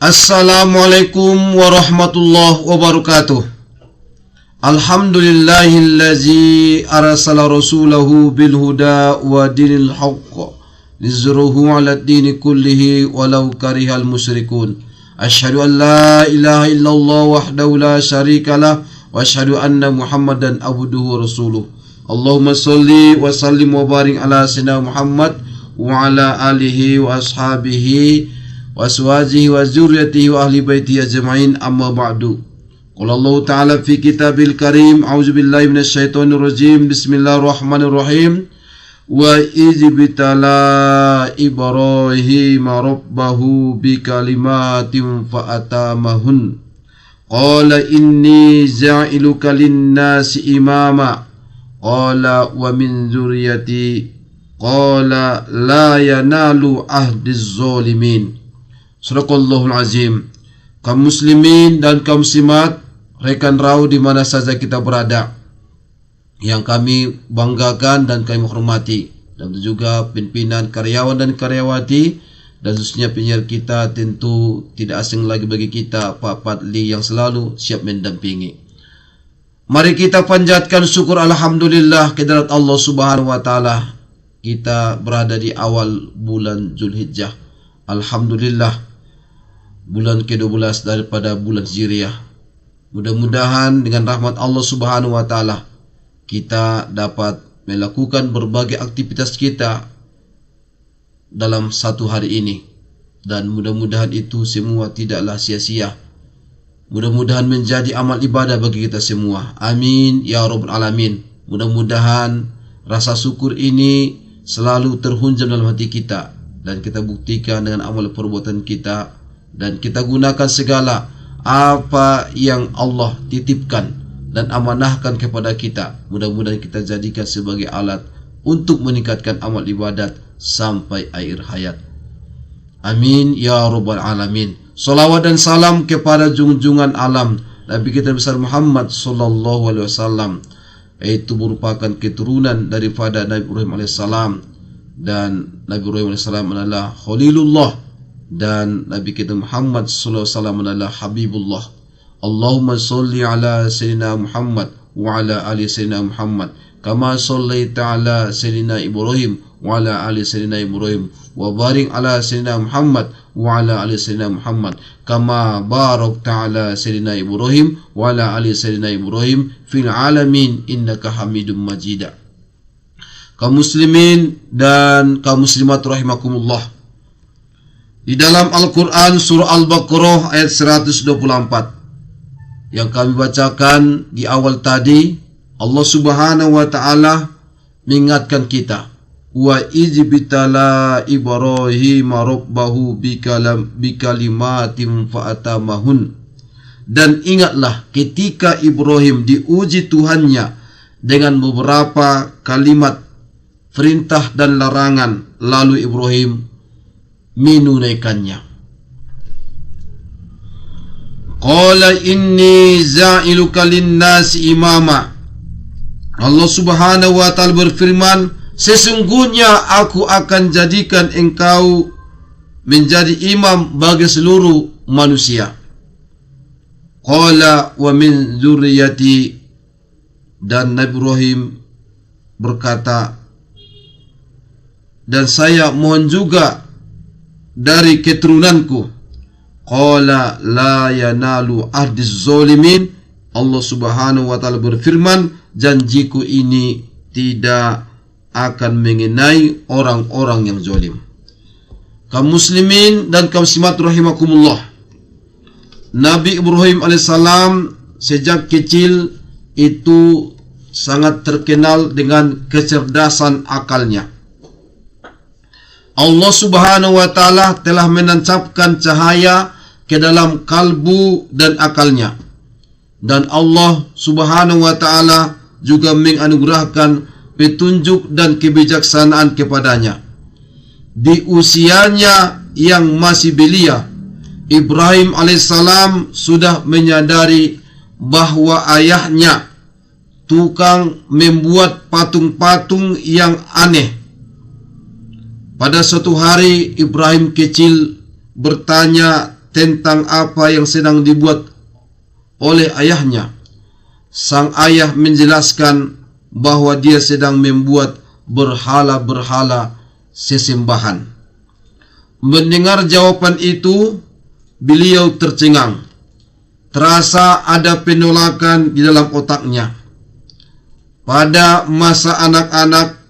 Assalamualaikum warahmatullahi wabarakatuh. Alhamdulillahillazi arsala rasulahu bil huda wa dinil haqq lizruhu ala dini kullihi walau karihal musyrikun. Asyhadu an la ilaha illallah wahdahu la syarikalah wa asyhadu anna Muhammadan abduhu wa rasuluh. Allahumma sholli wa sallim wa barik ala sayyidina Muhammad wa ala alihi wa ashabihi wa azwajihi wa dzurriyyatihi wa ahli baitihi ajma'in, amma ba'du. Qala Allah Ta'ala fi kitabil karim, a'udzu billahi minasyaitonir rajim, bismillahirrahmanirrahim. Wa izbitala Ibrahim rabbahu bikalimatin fa'atamahun. Qala inni ja'iluka lin-nasi imama. Qala wa min dzurriyyati. Qala la yanalu ahdiz zalimin. Sadaqallahul azim. Kaum muslimin dan kaum muslimat, rekan rau di mana saja kita berada, yang kami banggakan dan kami hormati, dan juga pimpinan karyawan dan karyawati, dan khususnya penyiar kita, tentu tidak asing lagi bagi kita Pak Padli yang selalu siap mendampingi. Mari kita panjatkan syukur alhamdulillah kehadirat Allah Subhanahu wa taala. Kita berada di awal bulan Zulhijjah. Alhamdulillah, bulan ke-12 daripada bulan Hijriah. Mudah-mudahan dengan rahmat Allah Subhanahu wa taala kita dapat melakukan berbagai aktivitas kita dalam satu hari ini, dan mudah-mudahan itu semua tidaklah sia-sia. Mudah-mudahan menjadi amal ibadah bagi kita semua. Amin ya rabbal alamin. Mudah-mudahan rasa syukur ini selalu terhunjam dalam hati kita, dan kita buktikan dengan amal perbuatan kita, dan kita gunakan segala apa yang Allah titipkan dan amanahkan kepada kita. Mudah-mudahan kita jadikan sebagai alat untuk meningkatkan amal ibadat sampai akhir hayat. Amin ya rabbal alamin. Salawat dan salam kepada junjungan alam Nabi kita besar Muhammad sallallahu alaihi wasallam, yaitu merupakan keturunan daripada Nabi Ibrahim alaihissalam, dan Nabi Ibrahim alaihissalam adalah Khalilullah, dan Nabi kita Muhammad sallallahu alaihi wasallam adalah Habibullah. Allahumma sholli ala sayyidina Muhammad wa ala ali sayyidina Muhammad kama shallaita ala sayyidina Ibrahim wa ala ali sayyidina Ibrahim, wa barik ala sayyidina Muhammad wa ala ali sayyidina Muhammad kama barakta ala sayyidina Ibrahim wa ala ali sayyidina Ibrahim fil alamin innaka Hamidum Majid. Kaum muslimin dan kaum muslimat rahimakumullah, di dalam Al-Quran surah Al-Baqarah ayat 124 yang kami bacakan di awal tadi, Allah Subhanahu wa taala mengingatkan kita, wa izbitala Ibrahim rabbahu bikalimatin fa'atamahun. Dan ingatlah ketika Ibrahim diuji Tuhannya dengan beberapa kalimat perintah dan larangan, lalu Ibrahim menunaikannya. Qala inni za'iluka lin-nasi imama. Allah Subhanahu wa taala berfirman, sesungguhnya aku akan jadikan engkau menjadi imam bagi seluruh manusia. Qala wa min dzurriyyati. Dan Nabi Ibrahim berkata, dan saya mohon juga dari keturunanku. Qala la yanalu ahdiz zalimin. Allah Subhanahu wa taala berfirman, janjiku ini tidak akan mengenai orang-orang yang zalim. Kaum muslimin dan kaum muslimat rahimakumullah, Nabi Ibrahim alaihissalam sejak kecil itu sangat terkenal dengan kecerdasan akalnya. Allah Subhanahu wa taala telah menancapkan cahaya ke dalam kalbu dan akalnya, dan Allah Subhanahu wa taala juga menganugerahkan petunjuk dan kebijaksanaan kepadanya. Di usianya yang masih belia, Ibrahim alaihissalam sudah menyadari bahwa ayahnya tukang membuat patung-patung yang aneh. Pada suatu hari Ibrahim kecil bertanya tentang apa yang sedang dibuat oleh ayahnya. Sang ayah menjelaskan bahwa dia sedang membuat berhala-berhala sesembahan. Mendengar jawaban itu, beliau tercengang. Terasa ada penolakan di dalam otaknya. Pada masa anak-anak,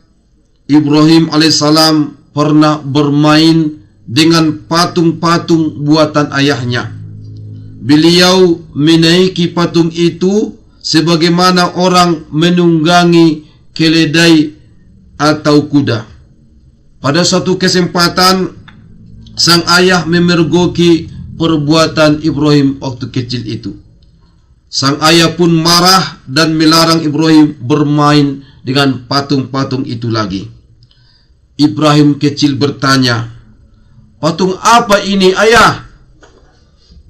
Ibrahim alaihissalam pernah bermain dengan patung-patung buatan ayahnya. Beliau menaiki patung itu sebagaimana orang menunggangi keledai atau kuda. Pada suatu kesempatan, sang ayah memergoki perbuatan Ibrahim waktu kecil itu. Sang ayah pun marah dan melarang Ibrahim bermain dengan patung-patung itu lagi. Ibrahim kecil bertanya, "Patung apa ini, ayah?"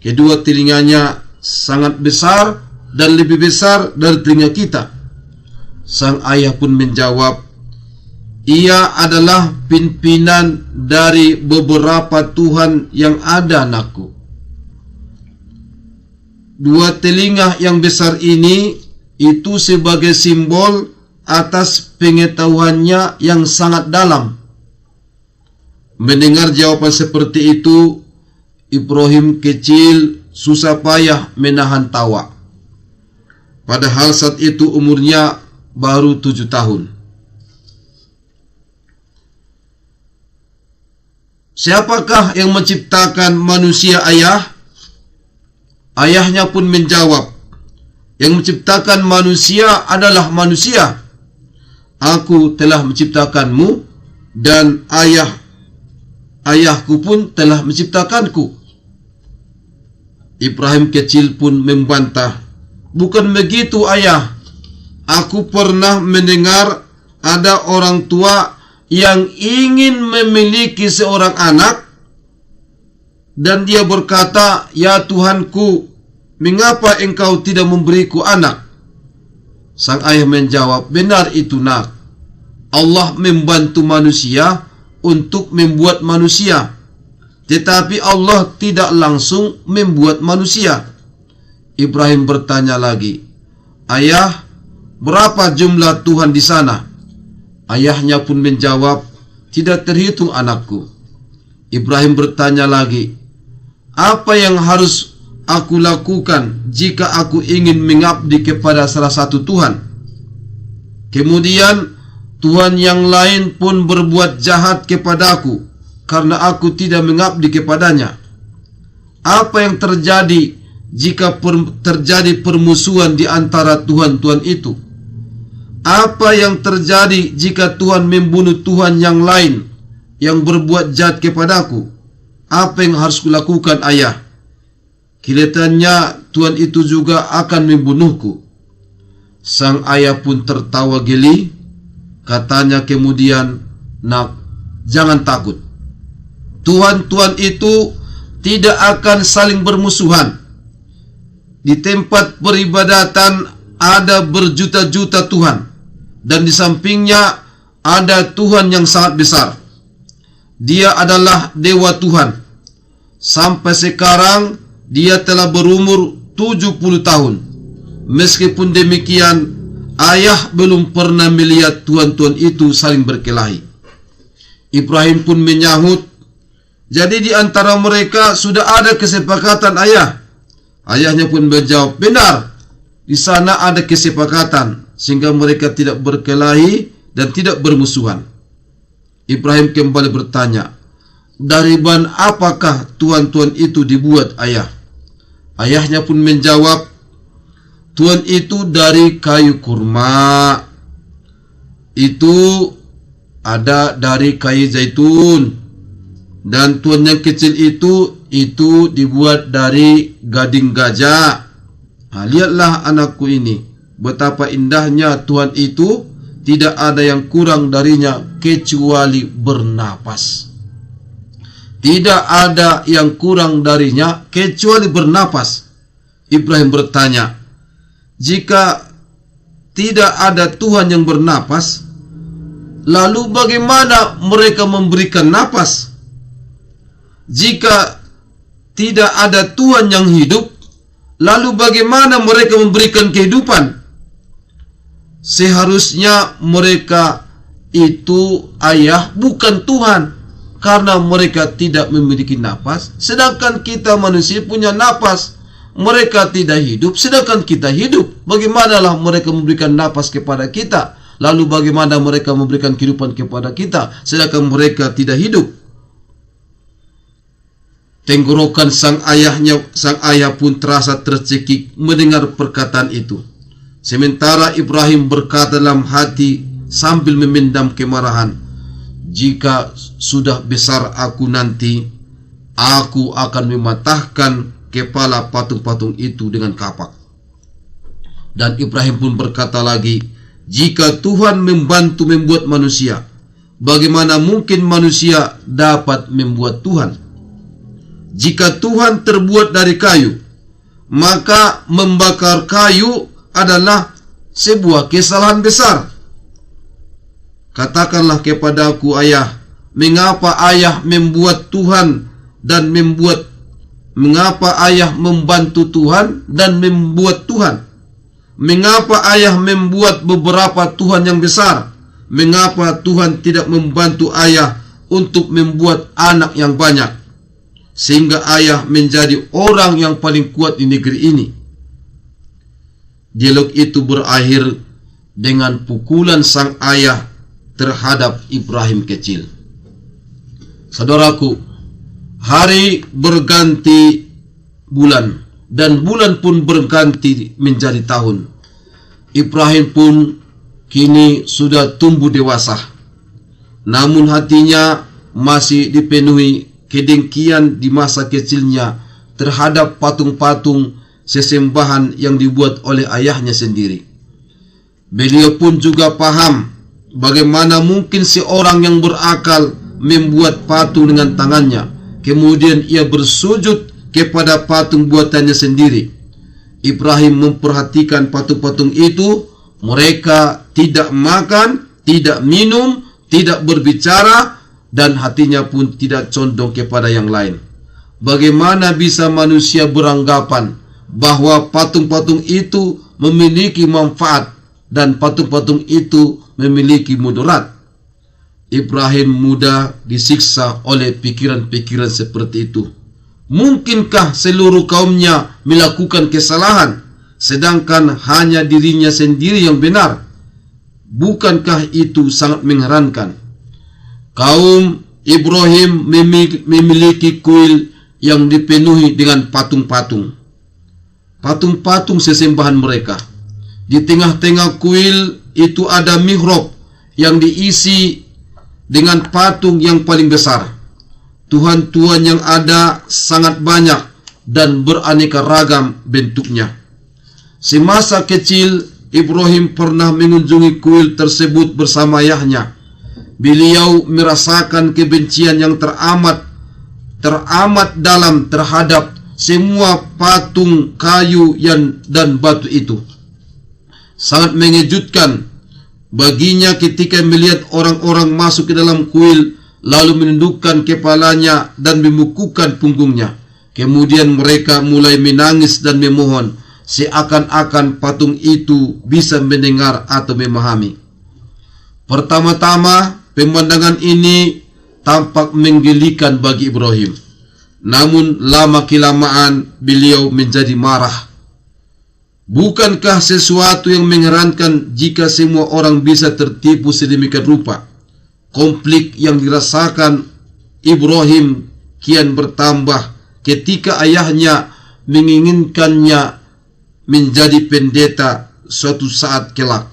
Kedua telinganya sangat besar dan lebih besar dari telinga kita. Sang ayah pun menjawab, "Ia adalah pimpinan dari beberapa Tuhan yang ada, anakku." Dua telinga yang besar ini itu sebagai simbol atas pengetahuannya yang sangat dalam. Mendengar jawaban seperti itu, Ibrahim kecil susah payah menahan tawa. Padahal saat itu umurnya baru 7 tahun. "Siapakah yang menciptakan manusia, ayah?" Ayahnya pun menjawab, "Yang menciptakan manusia adalah manusia. Aku telah menciptakanmu dan ayahku pun telah menciptakanku." Ibrahim kecil pun membantah, "Bukan begitu, ayah. Aku pernah mendengar ada orang tua yang ingin memiliki seorang anak, dan dia berkata, 'Ya Tuhanku, mengapa engkau tidak memberiku anak?' Sang ayah menjawab, 'Benar itu, nak. Allah membantu manusia untuk membuat manusia, tetapi Allah tidak langsung membuat manusia.' Ibrahim bertanya lagi, 'Ayah, berapa jumlah Tuhan di sana?' Ayahnya pun menjawab, 'Tidak terhitung, anakku.' Ibrahim bertanya lagi, 'Apa yang harus aku lakukan jika aku ingin mengabdi kepada salah satu Tuhan?' Kemudian Tuhan yang lain pun berbuat jahat kepadaku karena aku tidak mengabdi kepadanya. Apa yang terjadi jika terjadi permusuhan di antara Tuhan-Tuhan itu? Apa yang terjadi jika Tuhan membunuh Tuhan yang lain yang berbuat jahat kepadaku? Apa yang harus kulakukan, ayah? Kelihatannya Tuhan itu juga akan membunuhku." Sang ayah pun tertawa geli. Katanya kemudian, "Nak, jangan takut. Tuhan-Tuhan itu tidak akan saling bermusuhan. Di tempat peribadatan ada berjuta-juta Tuhan, dan di sampingnya ada Tuhan yang sangat besar. Dia adalah Dewa Tuhan. Sampai sekarang dia telah berumur 70 tahun. Meskipun demikian, ayah belum pernah melihat Tuhan-Tuhan itu saling berkelahi." Ibrahim pun menyahut, "Jadi di antara mereka sudah ada kesepakatan, ayah?" Ayahnya pun menjawab, "Benar, di sana ada kesepakatan sehingga mereka tidak berkelahi dan tidak bermusuhan." Ibrahim kembali bertanya, "Dari bahan apakah Tuhan-Tuhan itu dibuat, ayah?" Ayahnya pun menjawab, "Tuhan itu dari kayu kurma. Itu ada dari kayu zaitun. Dan Tuhan yang kecil itu dibuat dari gading gajah. Lihatlah anakku ini, betapa indahnya Tuhan itu, tidak ada yang kurang darinya kecuali bernapas. Tidak ada yang kurang darinya kecuali bernapas." Ibrahim bertanya, "Jika tidak ada Tuhan yang bernapas, lalu bagaimana mereka memberikan napas? Jika tidak ada Tuhan yang hidup, lalu bagaimana mereka memberikan kehidupan? Seharusnya mereka itu ayah bukan Tuhan, karena mereka tidak memiliki napas, sedangkan kita manusia punya napas. Mereka tidak hidup, sedangkan kita hidup. Bagaimanalah mereka memberikan napas kepada kita, lalu bagaimana mereka memberikan kehidupan kepada kita, sedangkan mereka tidak hidup? Tenggorokan sang ayah pun terasa tercekik mendengar perkataan itu. Sementara Ibrahim berkata dalam hati sambil memendam kemarahan, "Jika sudah besar aku nanti, aku akan mematahkan kepala patung-patung itu dengan kapak." Dan Ibrahim pun berkata lagi, "Jika Tuhan membantu membuat manusia, bagaimana mungkin manusia dapat membuat Tuhan? Jika Tuhan terbuat dari kayu, maka membakar kayu adalah sebuah kesalahan besar. Katakanlah kepadaku, ayah, mengapa ayah membuat Tuhan dan mengapa ayah membantu Tuhan dan membuat Tuhan? Mengapa ayah membuat beberapa Tuhan yang besar? Mengapa Tuhan tidak membantu ayah untuk membuat anak yang banyak, sehingga ayah menjadi orang yang paling kuat di negeri ini?" Dialog itu berakhir dengan pukulan sang ayah terhadap Ibrahim kecil. Saudaraku, hari berganti bulan dan bulan pun berganti menjadi tahun. Ibrahim pun kini sudah tumbuh dewasa, namun hatinya masih dipenuhi kedengkian di masa kecilnya terhadap patung-patung sesembahan yang dibuat oleh ayahnya sendiri. Beliau pun juga paham bagaimana mungkin seorang yang berakal membuat patung dengan tangannya, kemudian ia bersujud kepada patung buatannya sendiri. Ibrahim memperhatikan patung-patung itu. Mereka tidak makan, tidak minum, tidak berbicara, dan hatinya pun tidak condong kepada yang lain. Bagaimana bisa manusia beranggapan bahwa patung-patung itu memiliki manfaat dan patung-patung itu memiliki mudarat? Ibrahim mudah disiksa oleh pikiran-pikiran seperti itu. Mungkinkah seluruh kaumnya melakukan kesalahan, sedangkan hanya dirinya sendiri yang benar? Bukankah itu sangat mengherankan? Kaum Ibrahim memiliki kuil yang dipenuhi dengan patung-patung. Patung-patung sesembahan mereka. Di tengah-tengah kuil itu ada mihrab yang diisi dengan patung yang paling besar. Tuhan-tuhan yang ada sangat banyak dan beraneka ragam bentuknya. Semasa kecil, Ibrahim pernah mengunjungi kuil tersebut bersama ayahnya. Beliau merasakan kebencian yang teramat dalam terhadap semua patung kayu dan batu itu. Sangat mengejutkan baginya ketika melihat orang-orang masuk ke dalam kuil, lalu menundukkan kepalanya dan memukukkan punggungnya. Kemudian mereka mulai menangis dan memohon, seakan-akan patung itu bisa mendengar atau memahami. Pertama-tama, pemandangan ini tampak menggelikan bagi Ibrahim. Namun lama-kelamaan beliau menjadi marah. Bukankah sesuatu yang mengherankan jika semua orang bisa tertipu sedemikian rupa? Konflik yang dirasakan Ibrahim kian bertambah ketika ayahnya menginginkannya menjadi pendeta suatu saat kelak.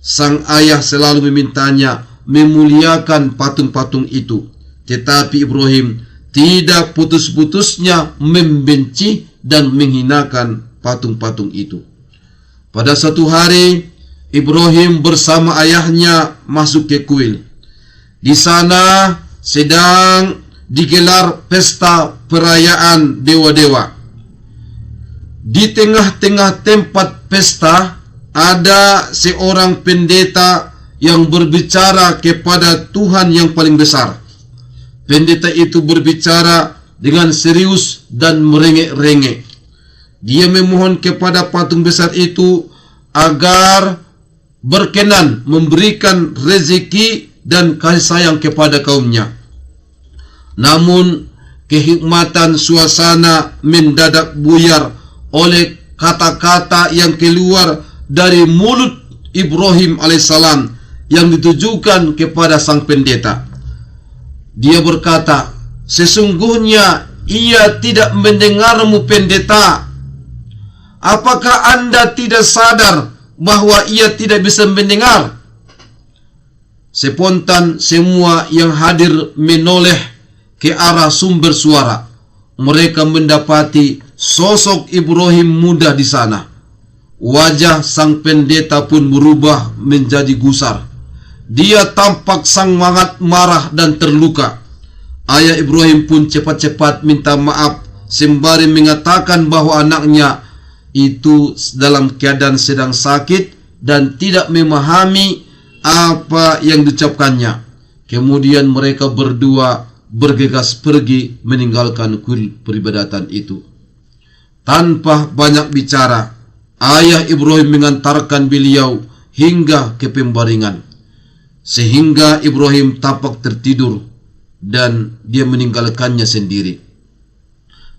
Sang ayah selalu memintanya memuliakan patung-patung itu, tetapi Ibrahim tidak putus-putusnya membenci dan menghinakan patung-patung itu. Pada suatu hari, Ibrahim bersama ayahnya masuk ke kuil. Di sana sedang digelar pesta perayaan dewa-dewa. Di tengah-tengah tempat pesta ada seorang pendeta yang berbicara kepada Tuhan yang paling besar. Pendeta itu berbicara dengan serius dan merengek-rengek. Dia memohon kepada patung besar itu agar berkenan memberikan rezeki dan kasih sayang kepada kaumnya. Namun kehikmatan suasana mendadak buyar oleh kata-kata yang keluar dari mulut Ibrahim alaihissalam yang ditujukan kepada sang pendeta. Dia berkata, "Sesungguhnya ia tidak mendengarmu, pendeta. Apakah Anda tidak sadar bahwa ia tidak bisa mendengar?" Spontan semua yang hadir menoleh ke arah sumber suara. Mereka mendapati sosok Ibrahim muda di sana. Wajah sang pendeta pun berubah menjadi gusar. Dia tampak sangat marah dan terluka. Ayah Ibrahim pun cepat-cepat minta maaf sembari mengatakan bahwa anaknya itu dalam keadaan sedang sakit dan tidak memahami apa yang diucapkannya. Kemudian mereka berdua bergegas pergi meninggalkan kuil peribadatan itu. Tanpa banyak bicara, ayah Ibrahim mengantarkan beliau hingga ke pembaringan, sehingga Ibrahim tampak tertidur dan dia meninggalkannya sendiri.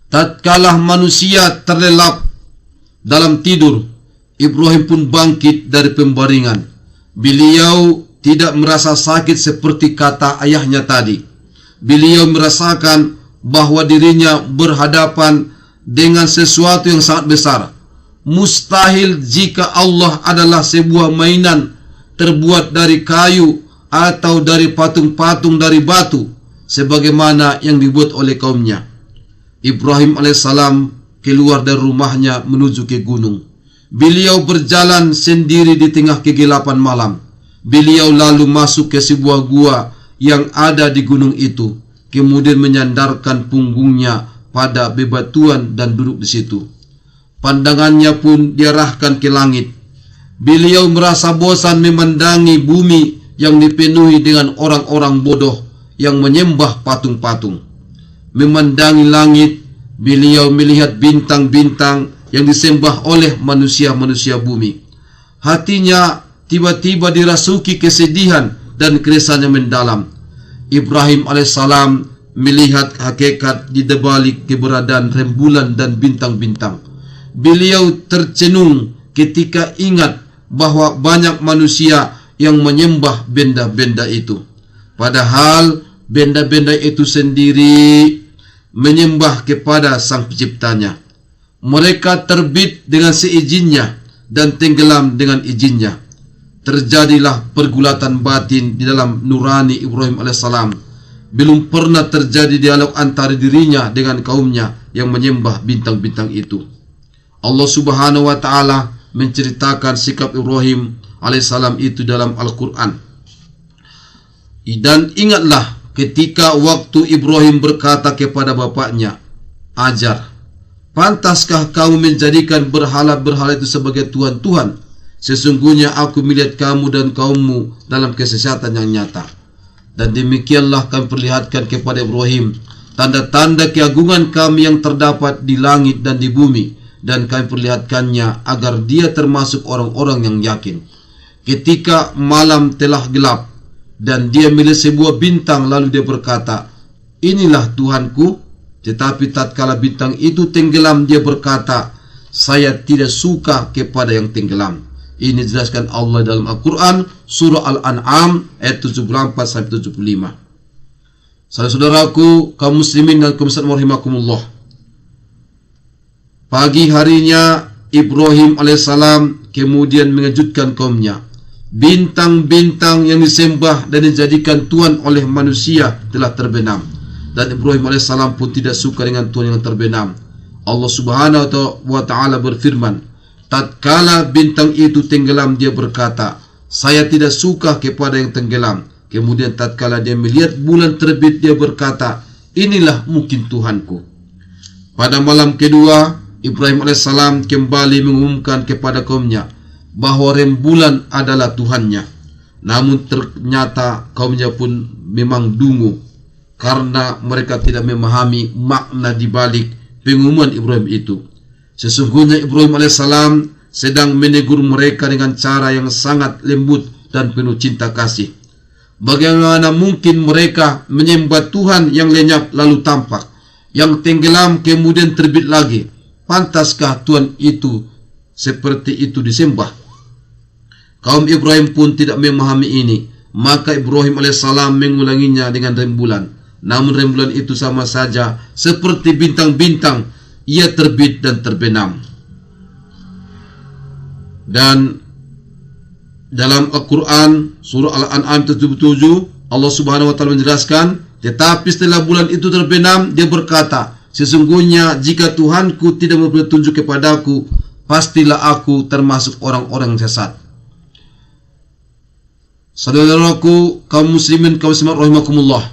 Tatkala manusia terlelap dalam tidur, Ibrahim pun bangkit dari pembaringan. Beliau tidak merasa sakit seperti kata ayahnya tadi. Beliau merasakan bahwa dirinya berhadapan dengan sesuatu yang sangat besar. Mustahil jika Allah adalah sebuah mainan terbuat dari kayu atau dari patung-patung dari batu, sebagaimana yang dibuat oleh kaumnya. Ibrahim alaihissalam keluar dari rumahnya menuju ke gunung. Beliau berjalan sendiri di tengah kegelapan malam. Beliau lalu masuk ke sebuah gua yang ada di gunung itu, kemudian menyandarkan punggungnya pada bebatuan dan duduk di situ. Pandangannya pun diarahkan ke langit. Beliau merasa bosan memandangi bumi yang dipenuhi dengan orang-orang bodoh yang menyembah patung-patung. Memandangi langit, beliau melihat bintang-bintang yang disembah oleh manusia-manusia bumi. Hatinya tiba-tiba dirasuki kesedihan dan keresahan yang mendalam. Ibrahim alaihissalam melihat hakikat di balik keberadaan rembulan dan bintang-bintang. Beliau tercenung ketika ingat bahwa banyak manusia yang menyembah benda-benda itu, padahal benda-benda itu sendiri menyembah kepada sang penciptanya. Mereka terbit dengan seizinnya dan tenggelam dengan izinnya. Terjadilah pergulatan batin di dalam nurani Ibrahim alaihissalam. Belum pernah terjadi dialog antara dirinya dengan kaumnya yang menyembah bintang-bintang itu. Allah subhanahu wa ta'ala menceritakan sikap Ibrahim alaihissalam itu dalam Al-Quran. Dan ingatlah ketika waktu Ibrahim berkata kepada bapaknya, "Ajar, pantaskah kamu menjadikan berhala-berhala itu sebagai Tuhan-Tuhan? Sesungguhnya aku melihat kamu dan kaummu dalam kesesatan yang nyata." Dan demikianlah kami perlihatkan kepada Ibrahim tanda-tanda keagungan kami yang terdapat di langit dan di bumi, dan kami perlihatkannya agar dia termasuk orang-orang yang yakin. Ketika malam telah gelap dan dia melihat sebuah bintang, lalu dia berkata, "Inilah Tuhanku." Tetapi tatkala bintang itu tenggelam, dia berkata, "Saya tidak suka kepada yang tenggelam." Ini dijelaskan Allah dalam Al-Quran, surah Al-An'am ayat 74-75. Saudara-saudaraku, kaum muslimin dan kaum muslimat rahimakumullah. Pagi harinya Ibrahim alaihissalam kemudian mengejutkan kaumnya. Bintang-bintang yang disembah dan dijadikan Tuhan oleh manusia telah terbenam, dan Ibrahim alaihissalam pun tidak suka dengan Tuhan yang terbenam. Allah subhanahu wa ta'ala berfirman, tatkala bintang itu tenggelam, dia berkata, "Saya tidak suka kepada yang tenggelam." Kemudian tatkala dia melihat bulan terbit, dia berkata, "Inilah mungkin Tuhanku." Pada malam kedua, Ibrahim alaihissalam kembali mengumumkan kepada kaumnya bahwa rembulan adalah Tuhannya. Namun ternyata kaumnya pun memang dungu. karena mereka tidak memahami makna di balik pengumuman Ibrahim itu. Sesungguhnya Ibrahim alaihissalam sedang menegur mereka dengan cara yang sangat lembut dan penuh cinta kasih. Bagaimana mungkin mereka menyembah Tuhan yang lenyap lalu tampak, yang tenggelam kemudian terbit lagi? Pantaskah Tuhan itu seperti itu disembah? Kaum Ibrahim pun tidak memahami ini. Maka Ibrahim alaihissalam mengulanginya dengan rembulan. Namun rembulan itu sama saja seperti bintang-bintang, ia terbit dan terbenam. Dan dalam Al-Quran surah Al-An'am 77, Allah Subhanahu wa taala menjelaskan, tetapi setelah bulan itu terbenam, dia berkata, sesungguhnya jika Tuhanku tidak memberi petunjuk kepadaku, pastilah aku termasuk orang-orang yang sesat. Saudaraku kaum muslimin kaum muslimat rahimakumullah,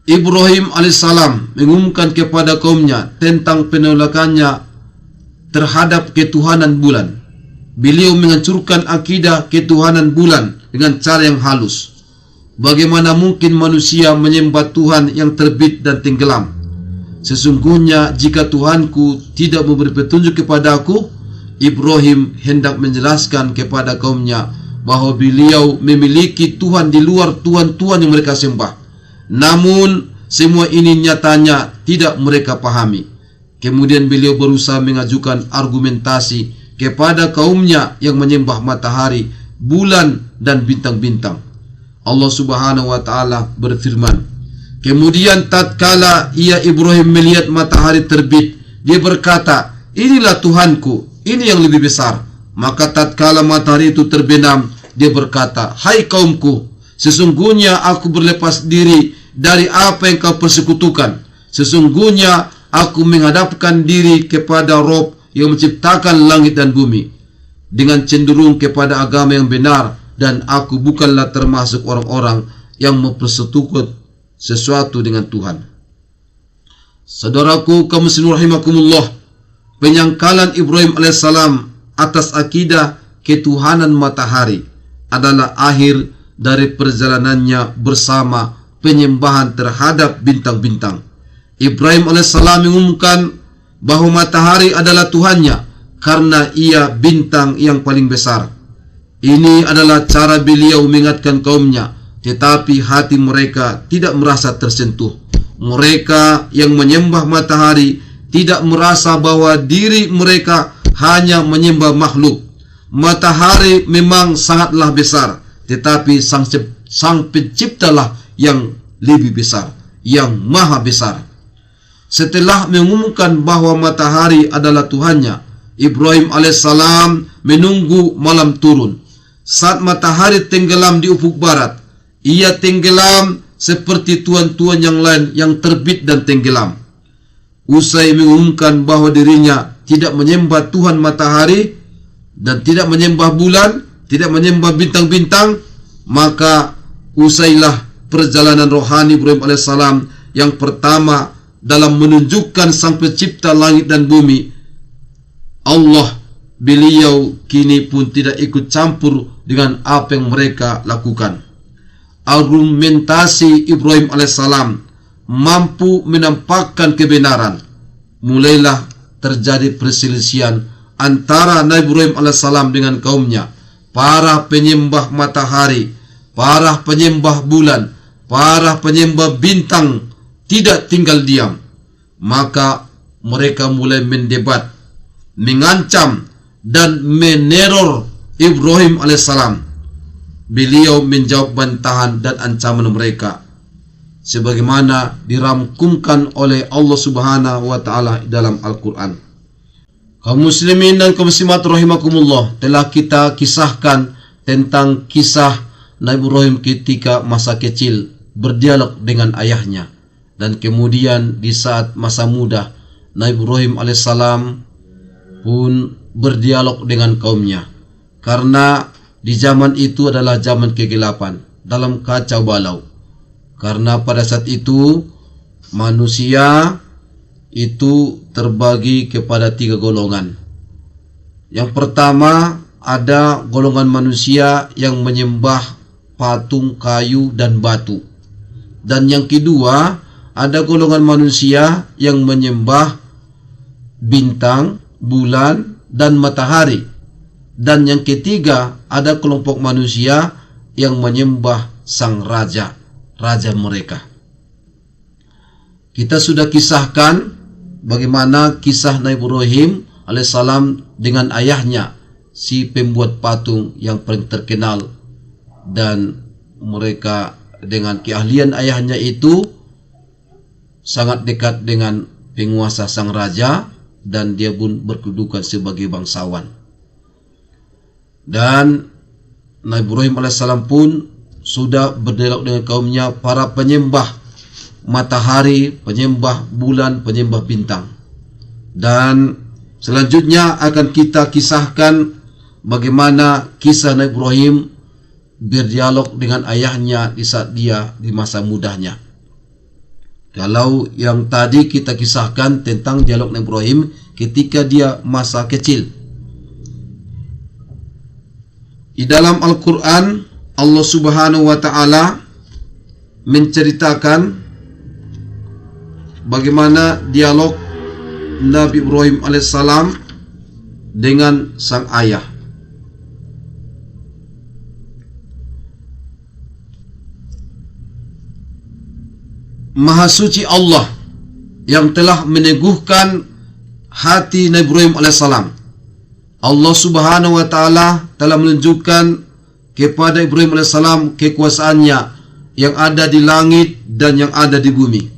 Ibrahim alaihissalam mengumumkan kepada kaumnya tentang penolakannya terhadap ketuhanan bulan. Beliau menghancurkan akidah ketuhanan bulan dengan cara yang halus. Bagaimana mungkin manusia menyembah Tuhan yang terbit dan tenggelam? Sesungguhnya jika Tuhanku tidak memberi petunjuk kepadaku, Ibrahim hendak menjelaskan kepada kaumnya bahwa beliau memiliki Tuhan di luar Tuhan-Tuhan yang mereka sembah. Namun semua ini nyatanya tidak mereka pahami. Kemudian beliau berusaha mengajukan argumentasi kepada kaumnya yang menyembah matahari, bulan dan bintang-bintang. Allah Subhanahu wa taala berfirman, kemudian tatkala ia Ibrahim melihat matahari terbit, dia berkata, inilah Tuhanku, ini yang lebih besar. Maka tatkala matahari itu terbenam, dia berkata, hai kaumku, sesungguhnya aku berlepas diri dari apa yang kau persekutukan. Sesungguhnya aku menghadapkan diri kepada Rob yang menciptakan langit dan bumi dengan cenderung kepada agama yang benar, dan aku bukanlah termasuk orang-orang yang mempersekutukan sesuatu dengan Tuhan. Saudaraku kaum muslimin rahimakumullah, penyangkalan Ibrahim alaihissalam atas akidah ketuhanan matahari adalah akhir dari perjalanannya bersama penyembahan terhadap bintang-bintang. Ibrahim alaihissalam mengumumkan bahwa matahari adalah Tuhannya karena ia bintang yang paling besar. Ini adalah cara beliau mengingatkan kaumnya, tetapi hati mereka tidak merasa tersentuh. Mereka yang menyembah matahari tidak merasa bahwa diri mereka hanya menyembah makhluk. Matahari memang sangatlah besar, tetapi sang penciptalah yang lebih besar, yang maha besar. Setelah mengumumkan bahwa matahari adalah Tuhannya, Ibrahim alaihissalam menunggu malam turun. Saat matahari tenggelam di ufuk barat, ia tenggelam seperti tuan-tuan yang lain yang terbit dan tenggelam. Usai mengumumkan bahwa dirinya tidak menyembah Tuhan matahari dan tidak menyembah bulan, tidak menyembah bintang-bintang, maka usailah perjalanan rohani Ibrahim alaihissalam yang pertama dalam menunjukkan sang pencipta langit dan bumi, Allah. Beliau kini pun tidak ikut campur dengan apa yang mereka lakukan. Argumentasi Ibrahim alaihissalam mampu menampakkan kebenaran. Mulailah terjadi perselisihan antara Nabi Ibrahim alaihissalam dengan kaumnya, para penyembah matahari, para penyembah bulan, para penyembah bintang tidak tinggal diam. Maka mereka mulai mendebat, mengancam dan meneror Ibrahim alaihissalam. Beliau menjawab bantahan dan ancaman mereka sebagaimana dirangkumkan oleh Allah Subhanahu wa taala dalam Al-Qur'an. Kaum muslimin dan kaum muslimat rahimakumullah, telah kita kisahkan tentang kisah Nabi Ibrahim ketika masa kecil berdialog dengan ayahnya, dan kemudian di saat masa muda Nabi Ibrahim alaihissalam pun berdialog dengan kaumnya, karena di zaman itu adalah zaman kegelapan, dalam kacau balau. Karena pada saat itu manusia itu terbagi kepada 3 golongan. Yang pertama, ada golongan manusia yang menyembah patung kayu dan batu. Dan yang kedua, ada golongan manusia yang menyembah bintang, bulan, dan matahari. Dan yang ketiga, ada kelompok manusia yang menyembah sang raja, raja mereka. Kita sudah kisahkan bagaimana kisah Nabi Ibrahim alaihissalam dengan ayahnya, si pembuat patung yang paling terkenal. Dan mereka dengan keahlian ayahnya itu sangat dekat dengan penguasa sang raja, dan dia pun berkedudukan sebagai bangsawan. Dan Nabi Ibrahim alaihissalam pun sudah berdialog dengan kaumnya, para penyembah matahari, penyembah bulan, penyembah bintang. Dan selanjutnya akan kita kisahkan bagaimana kisah Nabi Ibrahim berdialog dengan ayahnya di saat dia di masa mudanya. Kalau yang tadi kita kisahkan tentang dialog Nabi Ibrahim ketika dia masa kecil. Di dalam Al-Quran, Allah Subhanahu wa Ta'ala menceritakan bagaimana dialog Nabi Ibrahim alaihissalam dengan sang ayah. Maha suci Allah yang telah meneguhkan hati Nabi Ibrahim alaihissalam. Allah Subhanahu wa Ta'ala telah menunjukkan kepada Ibrahim alaihissalam kekuasaannya yang ada di langit dan yang ada di bumi.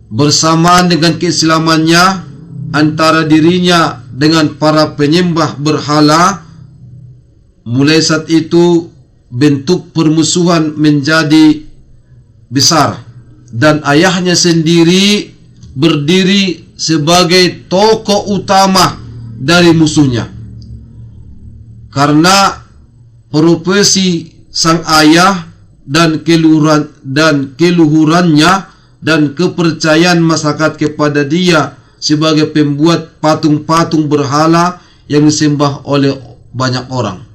Bersamaan dengan keislamannya antara dirinya dengan para penyembah berhala, mulai saat itu bentuk permusuhan menjadi besar, dan ayahnya sendiri berdiri sebagai tokoh utama dari musuhnya. Karena profesi sang ayah dan keluhurannya dan kepercayaan masyarakat kepada dia sebagai pembuat patung-patung berhala yang disembah oleh banyak orang.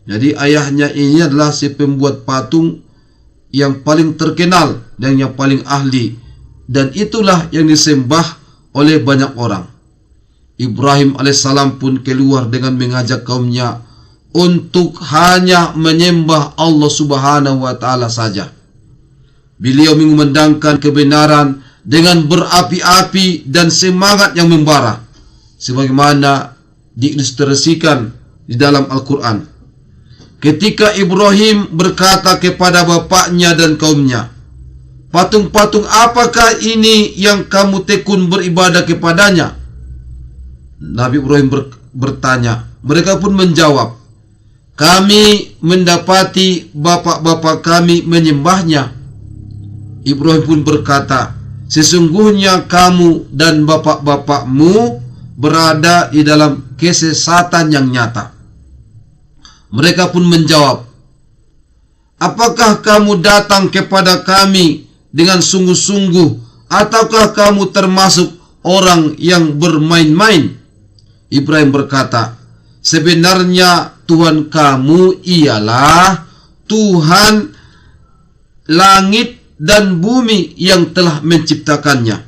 Jadi ayahnya ini adalah si pembuat patung yang paling terkenal dan yang paling ahli, dan itulah yang disembah oleh banyak orang. Ibrahim alaihissalam pun keluar dengan mengajak kaumnya untuk hanya menyembah Allah Subhanahu wa Ta'ala saja. Beliau mengumandangkan kebenaran dengan berapi-api dan semangat yang membara, sebagaimana diilustrasikan di dalam Al-Quran. Ketika Ibrahim berkata kepada bapaknya dan kaumnya, "Patung-patung apakah ini yang kamu tekun beribadah kepadanya?" Nabi Ibrahim bertanya. Mereka pun menjawab, "Kami mendapati bapak-bapak kami menyembahnya." Ibrahim pun berkata, "Sesungguhnya kamu dan bapak-bapakmu berada di dalam kesesatan yang nyata." Mereka pun menjawab, "Apakah kamu datang kepada kami dengan sungguh-sungguh, ataukah kamu termasuk orang yang bermain-main?" Ibrahim berkata, "Sebenarnya Tuhan kamu ialah Tuhan langit dan bumi yang telah menciptakannya,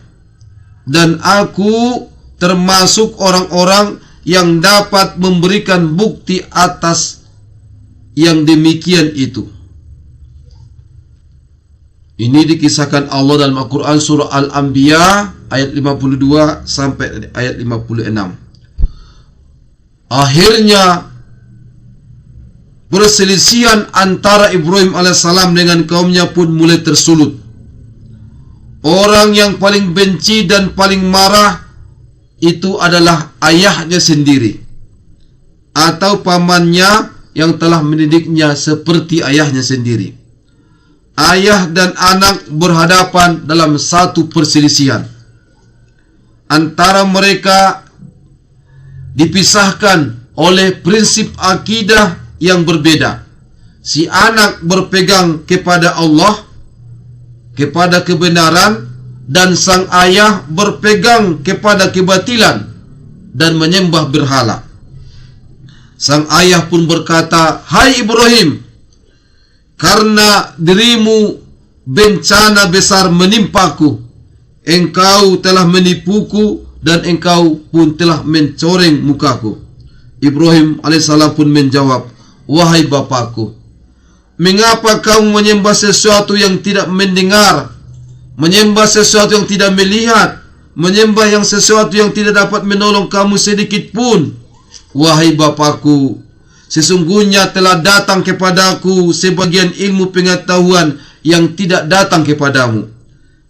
dan aku termasuk orang-orang yang dapat memberikan bukti atas yang demikian itu." Ini dikisahkan Allah dalam Al-Quran surah Al-Anbiya ayat 52 sampai ayat 56. Akhirnya perselisihan antara Ibrahim alaihissalam dengan kaumnya pun mulai tersulut. Orang yang paling benci dan paling marah itu adalah ayahnya sendiri, atau pamannya yang telah mendidiknya seperti ayahnya sendiri. Ayah dan anak berhadapan dalam satu perselisihan. Antara mereka dipisahkan oleh prinsip akidah yang berbeda. Si anak berpegang kepada Allah, kepada kebenaran, dan sang ayah berpegang kepada kebatilan dan menyembah berhala. Sang ayah pun berkata, "Hai Ibrahim, karena dirimu bencana besar menimpaku. Engkau telah menipuku dan engkau pun telah mencoreng mukaku. Ibrahim alaihissalam pun menjawab, wahai bapakku, mengapa kamu menyembah sesuatu yang tidak mendengar, menyembah sesuatu yang tidak melihat, menyembah yang sesuatu yang tidak dapat menolong kamu sedikit pun? Wahai bapakku, sesungguhnya telah datang kepadaku sebagian ilmu pengetahuan yang tidak datang kepadamu.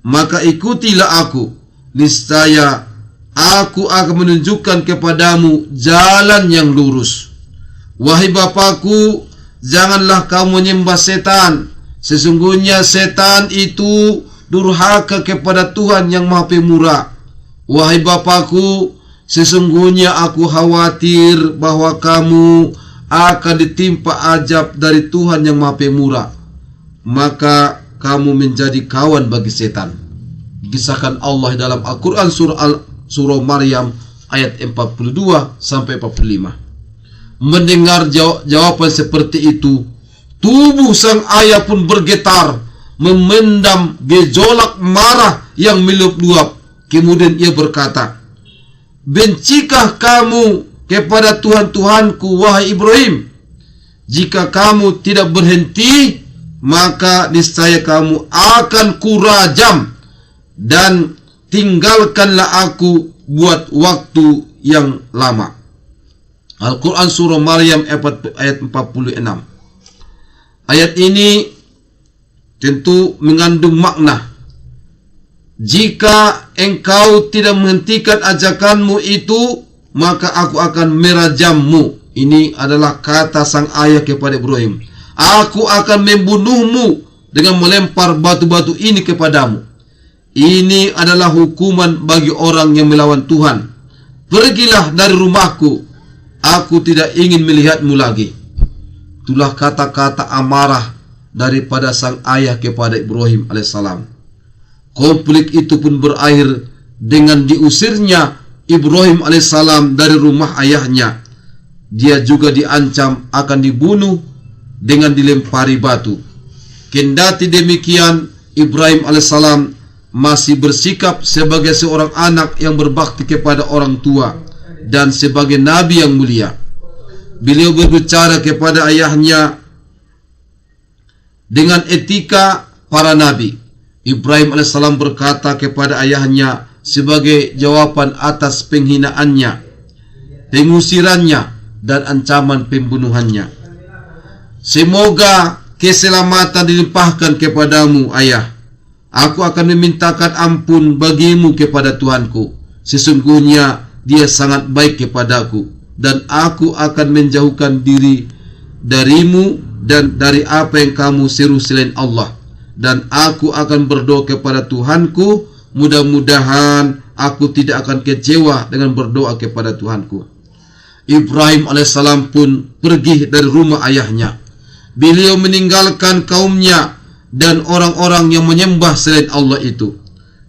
Maka ikutilah aku, niscaya aku akan menunjukkan kepadamu jalan yang lurus. Wahai bapakku, janganlah kamu menyembah setan. Sesungguhnya setan itu durhaka kepada Tuhan yang Maha Pemurah. Wahai bapakku, sesungguhnya aku khawatir bahwa kamu akan ditimpa azab dari Tuhan yang Maha Pemurah, maka kamu menjadi kawan bagi setan. Kisahkan Allah dalam Al-Quran surah Maryam ayat 42 sampai 45. Mendengar jawaban seperti itu, tubuh sang ayah pun bergetar, memendam gejolak marah yang meluap-luap. Kemudian ia berkata, bencikah kamu kepada Tuhan-Tuhanku, wahai Ibrahim? Jika kamu tidak berhenti, maka niscaya kamu akan kurajam, dan tinggalkanlah aku buat waktu yang lama. Al-Quran surah Maryam ayat 46. Ayat ini tentu mengandung makna. Jika engkau tidak menghentikan ajakanmu itu, maka aku akan merajammu. Ini adalah kata sang ayah kepada Ibrahim. Aku akan membunuhmu dengan melempar batu-batu ini kepadamu. Ini adalah hukuman bagi orang yang melawan Tuhan. Pergilah dari rumahku, aku tidak ingin melihatmu lagi. Itulah kata-kata amarah daripada sang ayah kepada Ibrahim alaihissalam. Konflik itu pun berakhir dengan diusirnya Ibrahim alaihissalam dari rumah ayahnya. Dia juga diancam akan dibunuh dengan dilempari batu. Kendati demikian, Ibrahim alaihissalam masih bersikap sebagai seorang anak yang berbakti kepada orang tua dan sebagai nabi yang mulia. Beliau berbicara kepada ayahnya dengan etika para nabi. Ibrahim alaihissalam berkata kepada ayahnya sebagai jawaban atas penghinaannya, pengusirannya, dan ancaman pembunuhannya. Semoga keselamatan dilimpahkan kepadamu, ayah. Aku akan memintakan ampun bagimu kepada Tuhanku. Sesungguhnya dia sangat baik kepadaku, dan aku akan menjauhkan diri darimu dan dari apa yang kamu seru selain Allah. Dan aku akan berdoa kepada Tuhanku. Mudah-mudahan aku tidak akan kecewa dengan berdoa kepada Tuhanku. Ibrahim alaihissalam pun pergi dari rumah ayahnya. Beliau meninggalkan kaumnya dan orang-orang yang menyembah selain Allah itu.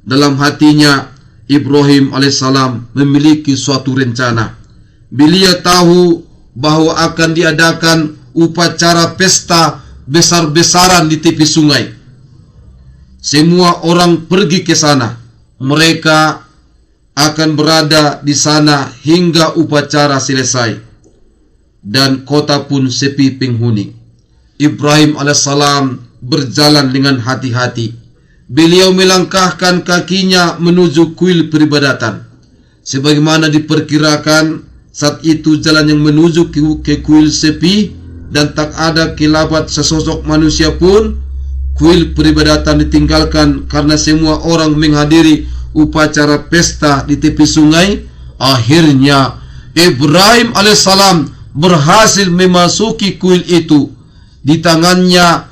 Dalam hatinya, Ibrahim alaihissalam memiliki suatu rencana. Beliau tahu bahwa akan diadakan upacara pesta besar-besaran di tepi sungai. Semua orang pergi ke sana. Mereka akan berada di sana hingga upacara selesai, dan kota pun sepi penghuni. Ibrahim alaihissalam berjalan dengan hati-hati. Beliau melangkahkan kakinya menuju kuil peribadatan. Sebagaimana diperkirakan, saat itu jalan yang menuju ke kuil sepi dan tak ada kilabat sesosok manusia pun. Kuil peribadatan ditinggalkan karena semua orang menghadiri upacara pesta di tepi sungai. Akhirnya Ibrahim alaihissalam berhasil memasuki kuil itu. Di tangannya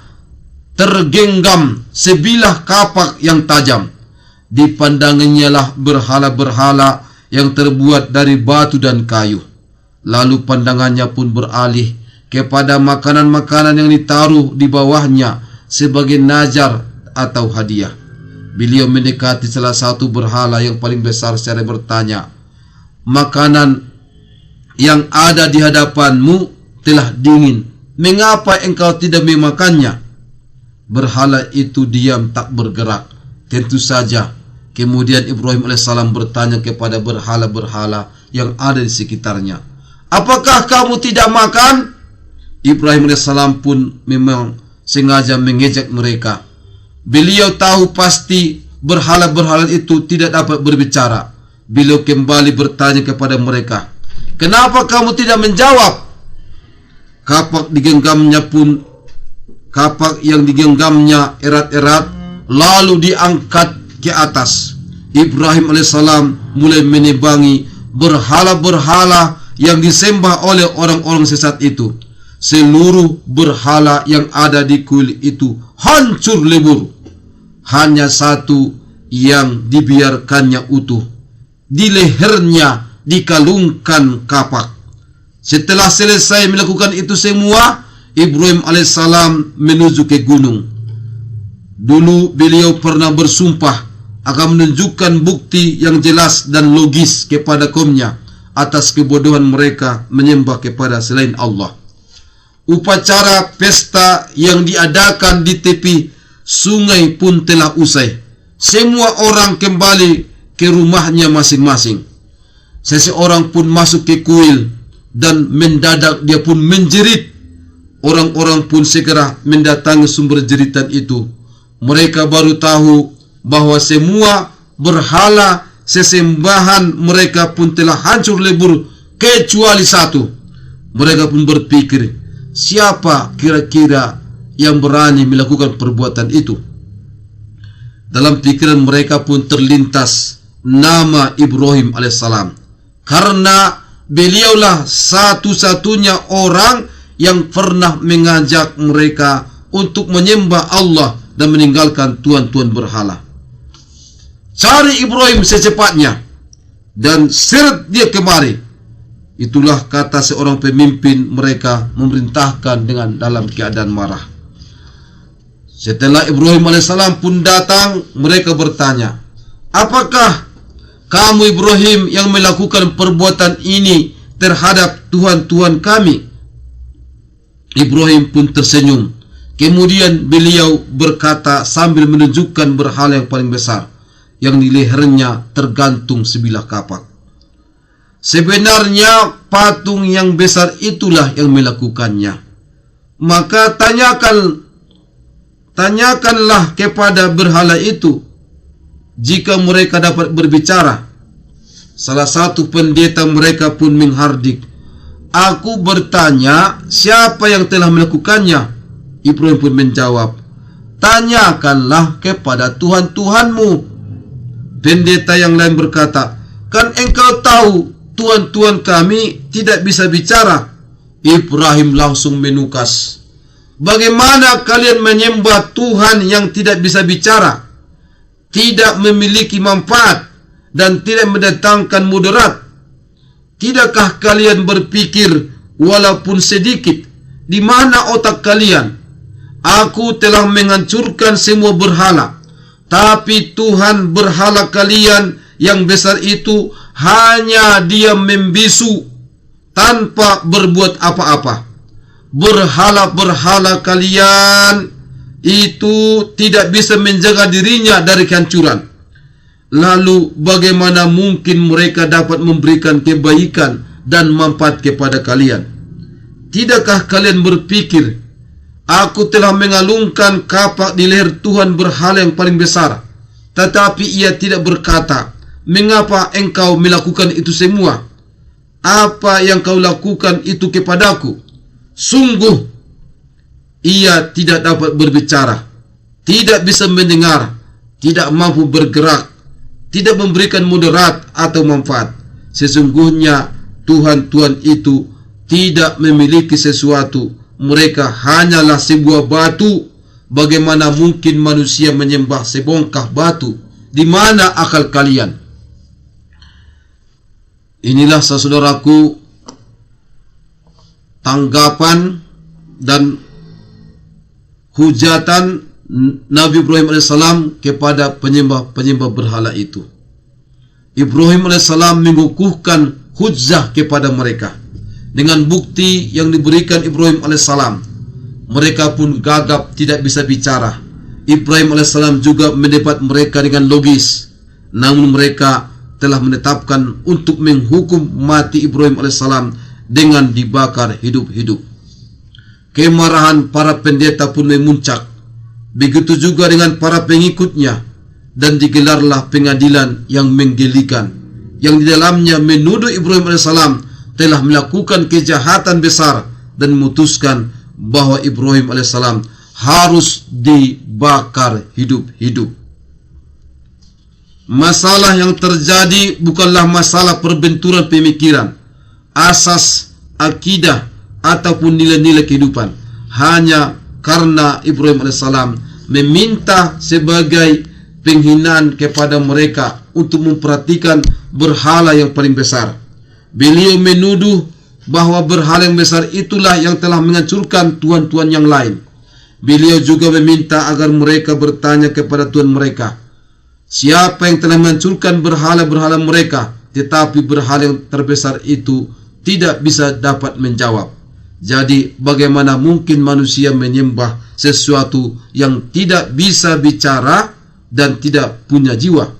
tergenggam sebilah kapak yang tajam. Di pandangannya lah berhala-berhala yang terbuat dari batu dan kayu. Lalu pandangannya pun beralih kepada makanan-makanan yang ditaruh di bawahnya sebagai nazar atau hadiah. Beliau mendekati salah satu berhala yang paling besar seraya bertanya, makanan yang ada di hadapanmu telah dingin. Mengapa engkau tidak memakannya? berhala itu diam tak bergerak. Tentu saja kemudian Ibrahim alaihissalam bertanya kepada berhala-berhala yang ada di sekitarnya, apakah kamu tidak makan? Ibrahim alaihissalam pun memang sengaja mengejek mereka. Beliau tahu pasti berhala-berhala itu tidak dapat berbicara. Beliau kembali bertanya kepada mereka, kenapa kamu tidak menjawab? Kapak yang digenggamnya erat-erat lalu diangkat ke atas. Ibrahim alaihissalam mulai menebangi berhala-berhala yang disembah oleh orang-orang sesat itu. Seluruh berhala yang ada di kuil itu hancur lebur. Hanya satu yang dibiarkannya utuh. Di lehernya dikalungkan kapak. Setelah selesai melakukan itu semua, Ibrahim alaihissalam menuju ke gunung. Dulu beliau pernah bersumpah akan menunjukkan bukti yang jelas dan logis kepada kaumnya atas kebodohan mereka menyembah kepada selain Allah. Upacara pesta yang diadakan di tepi sungai pun telah usai. Semua orang kembali ke rumahnya masing-masing. Seseorang pun masuk ke kuil dan mendadak dia pun menjerit. Orang-orang pun segera mendatangi sumber jeritan itu. Mereka baru tahu bahwa semua berhala sesembahan mereka pun telah hancur lebur kecuali satu. Mereka pun berpikir, siapa kira-kira yang berani melakukan perbuatan itu? Dalam pikiran mereka pun terlintas nama Ibrahim alaihissalam, karena beliaulah satu-satunya orang yang pernah mengajak mereka untuk menyembah Allah dan meninggalkan tuan-tuan berhala. Cari Ibrahim secepatnya dan seret dia kemari. Itulah kata seorang pemimpin mereka memerintahkan dengan dalam keadaan marah. Setelah Ibrahim alaihissalam pun datang, mereka bertanya, apakah kamu Ibrahim yang melakukan perbuatan ini terhadap Tuhan-Tuhan kami? Ibrahim pun tersenyum. Kemudian beliau berkata sambil menunjukkan berhala yang paling besar, yang di lehernya tergantung sebilah kapak. Sebenarnya patung yang besar itulah yang melakukannya. Maka tanyakanlah kepada berhala itu jika mereka dapat berbicara. Salah satu pendeta mereka pun menghardik, aku bertanya siapa yang telah melakukannya. Ibrahim pun menjawab, tanyakanlah kepada Tuhan-Tuhanmu. Pendeta yang lain berkata, kan engkau tahu Tuhan-Tuhan kami tidak bisa bicara. Ibrahim langsung menukas, bagaimana kalian menyembah Tuhan yang tidak bisa bicara, tidak memiliki manfaat, dan tidak mendatangkan mudarat? Tidakkah kalian berpikir walaupun sedikit? Di mana otak kalian? Aku telah menghancurkan semua berhala, tapi Tuhan berhala kalian yang besar itu hanya diam membisu tanpa berbuat apa-apa. Berhala-berhala kalian itu tidak bisa menjaga dirinya dari kehancuran. Lalu bagaimana mungkin mereka dapat memberikan kebaikan dan manfaat kepada kalian? Tidakkah kalian berpikir, aku telah mengalungkan kapak di leher Tuhan berhala yang paling besar, tetapi ia tidak berkata, mengapa engkau melakukan itu semua? Apa yang kau lakukan itu kepadaku? Sungguh, ia tidak dapat berbicara, tidak bisa mendengar, tidak mampu bergerak, tidak memberikan mudarat atau manfaat. Sesungguhnya Tuhan-Tuhan itu tidak memiliki sesuatu. Mereka hanyalah sebuah batu. Bagaimana mungkin manusia menyembah sebongkah batu? Di mana akal kalian? Inilah saudaraku tanggapan dan hujatan Nabi Ibrahim alaihissalam kepada penyembah-penyembah berhala itu. Ibrahim alaihissalam mengukuhkan hujjah kepada mereka dengan bukti yang diberikan Ibrahim alaihissalam. mereka pun gagap tidak bisa bicara. Ibrahim alaihissalam juga mendebat mereka dengan logis, namun mereka telah menetapkan untuk menghukum mati Ibrahim alaihissalam dengan dibakar hidup-hidup. Kemarahan para pendeta pun memuncak, begitu juga dengan para pengikutnya, dan digelarlah pengadilan yang menggelikan, yang di dalamnya menuduh Ibrahim alaihissalam telah melakukan kejahatan besar dan memutuskan bahwa Ibrahim alaihissalam harus dibakar hidup-hidup. Masalah yang terjadi bukanlah masalah perbenturan pemikiran, asas, akidah, ataupun nilai-nilai kehidupan. Hanya karena Ibrahim alaihissalam meminta sebagai penghinaan kepada mereka untuk memperhatikan berhala yang paling besar. Beliau menuduh bahwa berhala yang besar itulah yang telah menghancurkan tuan-tuan yang lain. Beliau juga meminta agar mereka bertanya kepada Tuhan mereka, siapa yang telah menghancurkan berhala-berhala mereka, tetapi berhala yang terbesar itu tidak bisa dapat menjawab. Jadi bagaimana mungkin manusia menyembah sesuatu yang tidak bisa bicara dan tidak punya jiwa?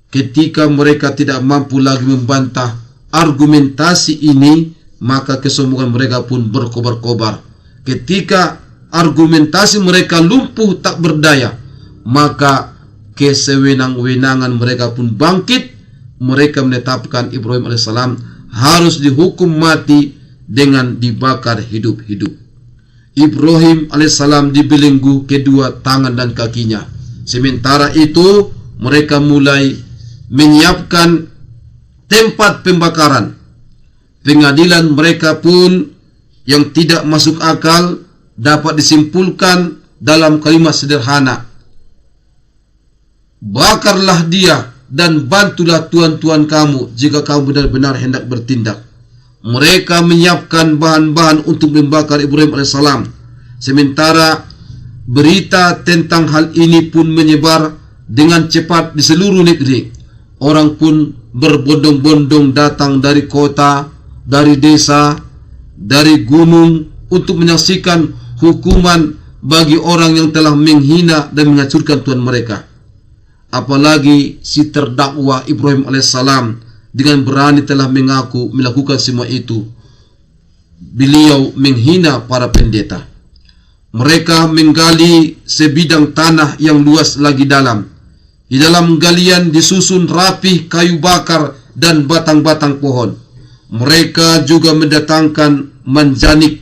Ketika mereka tidak mampu lagi membantah argumentasi ini, maka kesombongan mereka pun berkobar-kobar. Ketika argumentasi mereka lumpuh tak berdaya, maka kesewenang-wenangan mereka pun bangkit. Mereka menetapkan Ibrahim alaihissalam harus dihukum mati dengan dibakar hidup-hidup. Ibrahim alaihissalam dibelenggu kedua tangan dan kakinya. Sementara itu mereka mulai menyiapkan tempat pembakaran. Pengadilan mereka pun yang tidak masuk akal dapat disimpulkan dalam kalimat sederhana, bakarlah dia dan bantulah tuan-tuan kamu jika kamu benar-benar hendak bertindak. Mereka menyiapkan bahan-bahan untuk membakar Ibrahim alaihissalam. Sementara berita tentang hal ini pun menyebar dengan cepat di seluruh negeri. Orang pun berbondong-bondong datang dari kota, dari desa, dari gunung untuk menyaksikan hukuman bagi orang yang telah menghina dan menghancurkan Tuhan mereka. Apalagi si terdakwa Ibrahim alaihissalam dengan berani telah mengaku melakukan semua itu. Beliau menghina para pendeta. Mereka menggali sebidang tanah yang luas lagi dalam. Di dalam galian disusun rapih kayu bakar dan batang-batang pohon. Mereka juga mendatangkan manjanik,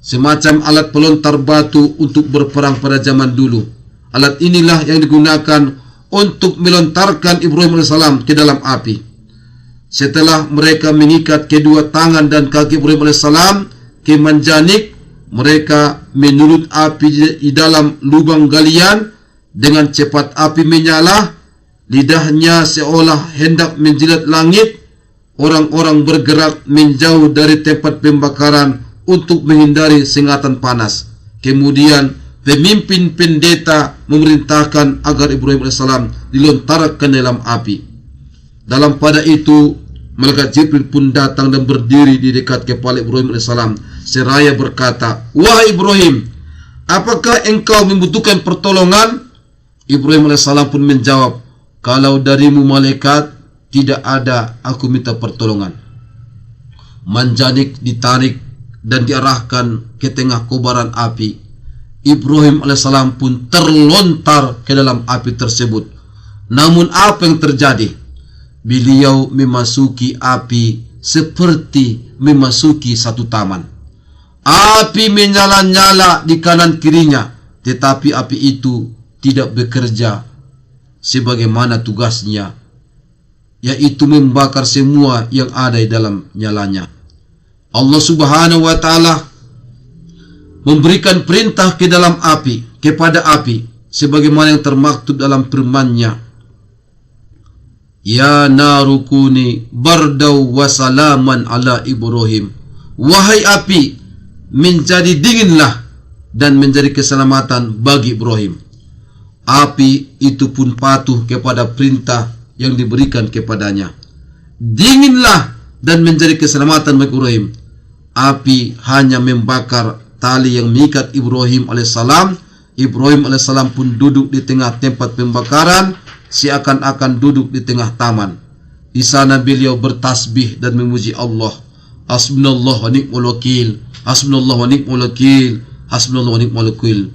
semacam alat pelontar batu untuk berperang pada zaman dulu. Alat inilah yang digunakan untuk melontarkan Ibrahim alaihissalam ke dalam api. Setelah mereka mengikat kedua tangan dan kaki Ibrahim alaihissalam ke manjanik, mereka menyulut api di dalam lubang galian. Dengan cepat api menyala, lidahnya seolah hendak menjilat langit. Orang-orang bergerak menjauh dari tempat pembakaran untuk menghindari sengatan panas. Kemudian pemimpin pendeta memerintahkan agar Ibrahim alaihissalam dilontarkan dalam api. Dalam pada itu, malaikat Jibril pun datang dan berdiri di dekat kepala Ibrahim alaihissalam seraya berkata, "Wahai Ibrahim, apakah engkau membutuhkan pertolongan?" Ibrahim alaihissalam pun menjawab, "Kalau darimu malaikat, tidak ada aku minta pertolongan." Manjanik ditarik dan diarahkan ke tengah kobaran api. Ibrahim alaihissalam pun terlontar ke dalam api tersebut. Namun apa yang terjadi? Beliau memasuki api seperti memasuki satu taman. Api menyala-nyala di kanan kirinya, tetapi api itu tidak bekerja sebagaimana tugasnya, yaitu membakar semua yang ada di dalam nyalanya. Allah subhanahu wa ta'ala memberikan perintah ke dalam api, kepada api, sebagaimana yang termaktub dalam firman-Nya, "Ya narukuni bardau wa salaman ala Ibrahim." Wahai api, menjadi dinginlah dan menjadi keselamatan bagi Ibrahim. Api itu pun patuh kepada perintah yang diberikan kepadanya. Dinginlah dan menjadi keselamatan bagi Ibrahim. Api hanya membakar tali yang mengikat Ibrahim alaihissalam. Ibrahim alaihissalam pun duduk di tengah tempat pembakaran, seakan-akan duduk di tengah taman. Di sana beliau bertasbih dan memuji Allah. Hasbunallah wa ni'mal wakil, hasbunallah wa ni'mal wakil, hasbunallah wa ni'mal wakil.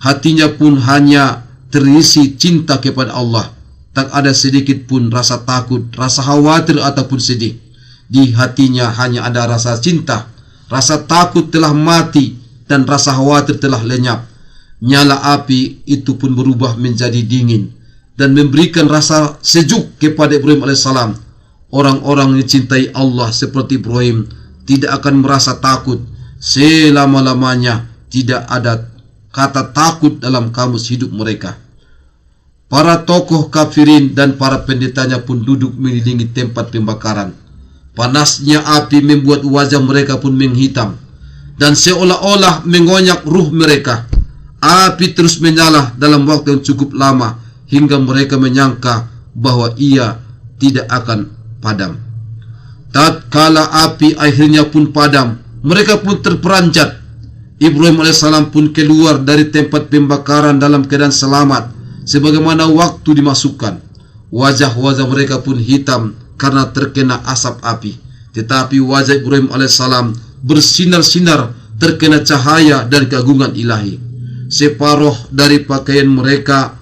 Hatinya pun hanya terisi cinta kepada Allah. Tak ada sedikit pun rasa takut, rasa khawatir ataupun sedih. Di hatinya hanya ada rasa cinta. Rasa takut telah mati dan rasa khawatir telah lenyap. Nyala api itu pun berubah menjadi dingin dan memberikan rasa sejuk kepada Ibrahim alaihissalam. Orang-orang yang cintai Allah seperti Ibrahim tidak akan merasa takut selama-lamanya. Tidak ada kata takut dalam kamus hidup mereka. Para tokoh kafirin dan para pendetanya pun duduk mengelilingi tempat pembakaran. Panasnya api membuat wajah mereka pun menghitam dan seolah-olah mengonyak ruh mereka. Api terus menyala dalam waktu yang cukup lama hingga mereka menyangka bahwa ia tidak akan padam. Tatkala api akhirnya pun padam, mereka pun terperanjat. Ibrahim alaihissalam pun keluar dari tempat pembakaran dalam keadaan selamat, sebagaimana waktu dimasukkan. Wajah-wajah mereka pun hitam karena terkena asap api, tetapi wajah Ibrahim alaihissalam bersinar-sinar terkena cahaya dan keagungan ilahi. Separuh dari pakaian mereka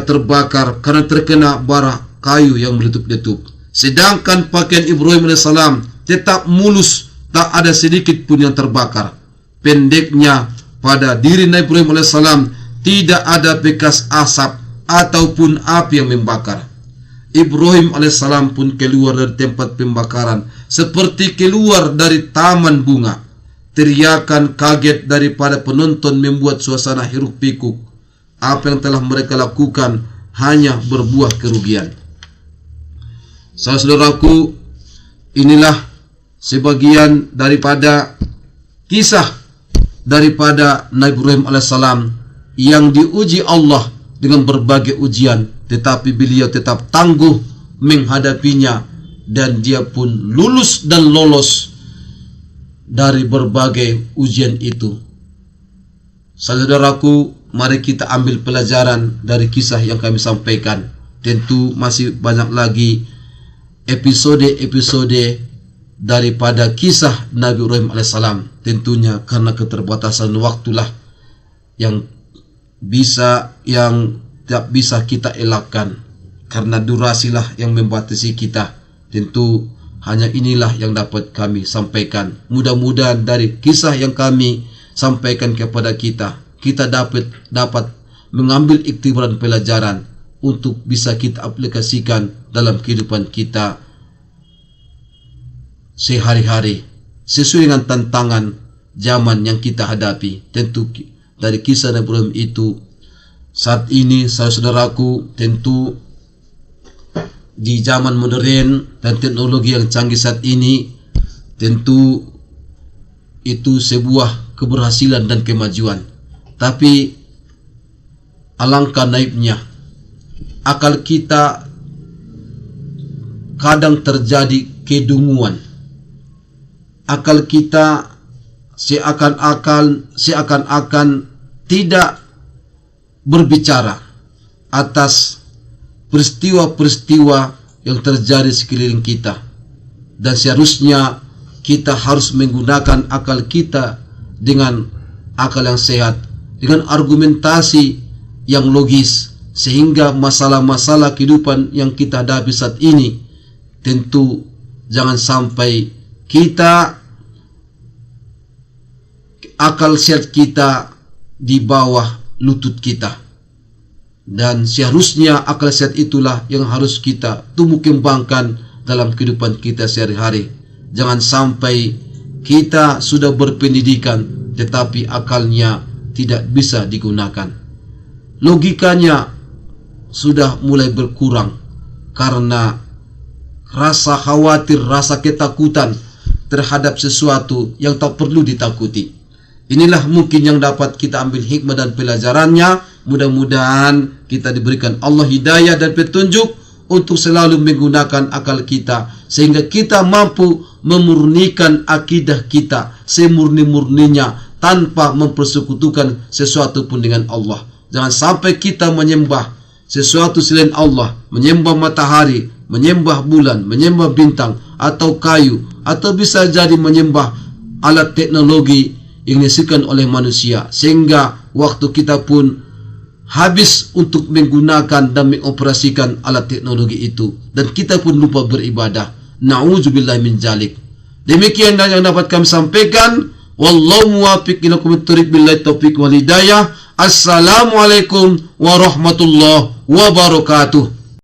terbakar karena terkena bara kayu yang meletup-letup. Sedangkan pakaian Ibrahim alaihissalam tetap mulus, tak ada sedikit pun yang terbakar. Pendeknya, pada diri Nabi Ibrahim alaihissalam tidak ada bekas asap ataupun api yang membakar. Ibrahim alaihissalam pun keluar dari tempat pembakaran seperti keluar dari taman bunga. Teriakan kaget daripada penonton membuat suasana hiruk pikuk. Apa yang telah mereka lakukan hanya berbuah kerugian. Saudaraku, inilah sebagian daripada kisah daripada Nabi Ibrahim alaihissalam yang diuji Allah dengan berbagai ujian, tetapi beliau tetap tangguh menghadapinya dan dia pun lulus dan lolos dari berbagai ujian itu. Saudaraku, mari kita ambil pelajaran dari kisah yang kami sampaikan. Tentu masih banyak lagi episode-episode daripada kisah Nabi Ibrahim alaihissalam. Tentunya karena keterbatasan waktulah yang tidak bisa kita elakkan, karena durasilah yang membatasi kita. Tentu hanya inilah yang dapat kami sampaikan. Mudah-mudahan dari kisah yang kami sampaikan kepada kita dapat mengambil iktibar dan pelajaran untuk bisa kita aplikasikan dalam kehidupan kita sehari-hari sesuai dengan tantangan zaman yang kita hadapi. Tentu dari kisah Nabi Ibrahim itu saat ini, saudaraku, tentu di zaman modern dan teknologi yang canggih saat ini, tentu itu sebuah keberhasilan dan kemajuan. Tapi alangkah naifnya akal kita kadang terjadi kedunguan. Akal kita seakan-akan tidak berbicara atas peristiwa-peristiwa yang terjadi sekeliling kita, dan seharusnya kita harus menggunakan akal kita dengan akal yang sehat, dengan argumentasi yang logis, sehingga masalah-masalah kehidupan yang kita hadapi saat ini tentu jangan sampai kita akal sehat kita di bawah lutut kita. Dan seharusnya akal sehat itulah yang harus kita tumbuh kembangkan dalam kehidupan kita sehari-hari. Jangan sampai kita sudah berpendidikan tetapi akalnya tidak bisa digunakan. Logikanya sudah mulai berkurang karena rasa khawatir, rasa ketakutan terhadap sesuatu yang tak perlu ditakuti. Inilah mungkin yang dapat kita ambil hikmah dan pelajarannya. Mudah-mudahan kita diberikan Allah hidayah dan petunjuk untuk selalu menggunakan akal kita sehingga kita mampu memurnikan akidah kita semurni-murninya tanpa mempersekutukan sesuatu pun dengan Allah. Jangan sampai kita menyembah sesuatu selain Allah, menyembah matahari, menyembah bulan, menyembah bintang, atau kayu, atau bisa jadi menyembah alat teknologi yang dihasilkan oleh manusia, sehingga waktu kita pun habis untuk menggunakan dan mengoperasikan alat teknologi itu, dan kita pun lupa beribadah. Na'udzubillah min dzalik. Demikian yang dapat kami sampaikan. Wallahu muwaffiq ila aqwamit thoriq, billahi taufiq wal hidayah. Assalamualaikum warahmatullahi wabarakatuh.